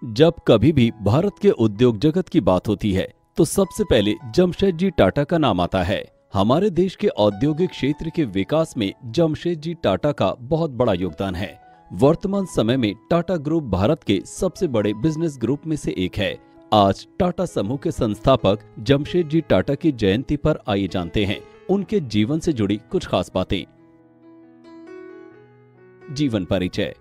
जब कभी भी भारत के उद्योग जगत की बात होती है तो सबसे पहले जमशेदजी टाटा का नाम आता है। हमारे देश के औद्योगिक क्षेत्र के विकास में जमशेदजी टाटा का बहुत बड़ा योगदान है। वर्तमान समय में टाटा ग्रुप भारत के सबसे बड़े बिजनेस ग्रुप में से एक है। आज टाटा समूह के संस्थापक जमशेदजी टाटा की जयंती पर आइए जानते हैं उनके जीवन से जुड़ी कुछ खास बातें। जीवन परिचय।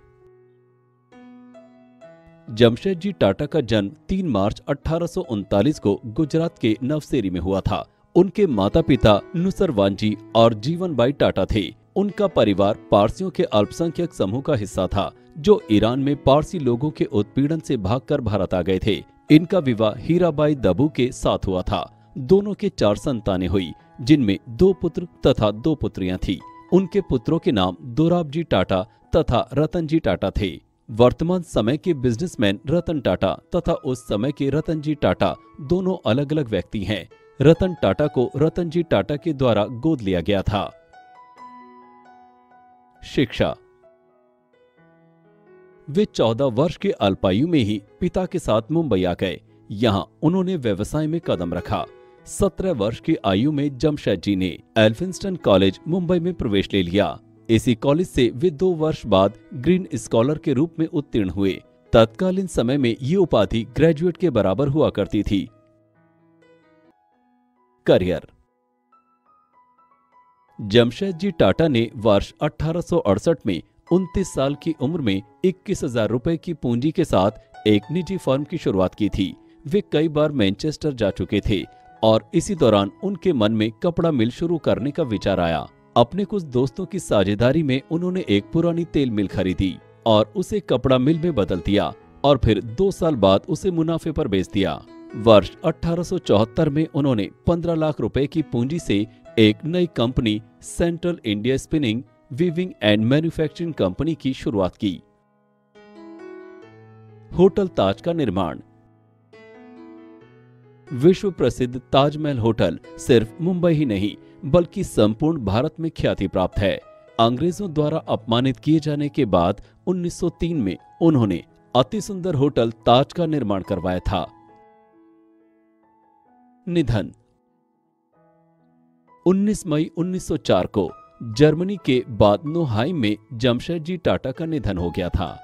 जमशेदजी टाटा का जन्म 3 मार्च 1839 को गुजरात के नवसेरी में हुआ था। उनके माता पिता नुसरवानजी और जीवनबाई टाटा थे। उनका परिवार पारसियों के अल्पसंख्यक समूह का हिस्सा था जो ईरान में पारसी लोगों के उत्पीड़न से भागकर भारत आ गए थे। इनका विवाह हीराबाई दबू के साथ हुआ था। दोनों के 4 संतानें हुई जिनमें 2 पुत्र तथा 2 पुत्रियां थी। उनके पुत्रों के नाम दोराबजी टाटा तथा रतनजी टाटा थे। वर्तमान समय के बिजनेसमैन रतन टाटा तथा उस समय के रतनजी टाटा दोनों अलग अलग व्यक्ति हैं। रतन टाटा को रतनजी टाटा के द्वारा गोद लिया गया था। शिक्षा। वे 14 वर्ष के अल्पायु में ही पिता के साथ मुंबई आ गए। यहाँ उन्होंने व्यवसाय में कदम रखा। 17 वर्ष की आयु में जमशेदजी ने एल्फिंस्टन कॉलेज मुंबई में प्रवेश ले लिया। इसी कॉलेज से वे 2 वर्ष बाद ग्रीन स्कॉलर के रूप में उत्तीर्ण हुए। तत्कालीन समय में ये उपाधि ग्रेजुएट के बराबर हुआ करती थी। करियर। जमशेदजी टाटा ने वर्ष 1868 में 29 साल की उम्र में 21,000 रुपए की पूंजी के साथ एक निजी फर्म की शुरुआत की थी। वे कई बार मैनचेस्टर जा चुके थे और इसी दौरान उनके मन में कपड़ा मिल शुरू करने का विचार आया। अपने कुछ दोस्तों की साझेदारी में उन्होंने एक पुरानी तेल मिल खरीदी और उसे कपड़ा मिल में बदल दिया और फिर 2 साल बाद उसे मुनाफे पर बेच दिया। वर्ष 1874 में उन्होंने 15 लाख रुपए की पूंजी से एक नई company central India spinning, weaving and manufacturing company की शुरुआत की। होटल ताज का निर्माण। विश्व प्रसिद्ध ताजमहल होटल सिर्फ मुंबई ही नहीं बल्कि संपूर्ण भारत में ख्याति प्राप्त है। अंग्रेजों द्वारा अपमानित किए जाने के बाद 1903 में उन्होंने अति सुंदर होटल ताज का निर्माण करवाया था। निधन। 19 मई 1904 को जर्मनी के बाद नोहाइम में जमशेदजी टाटा का निधन हो गया था।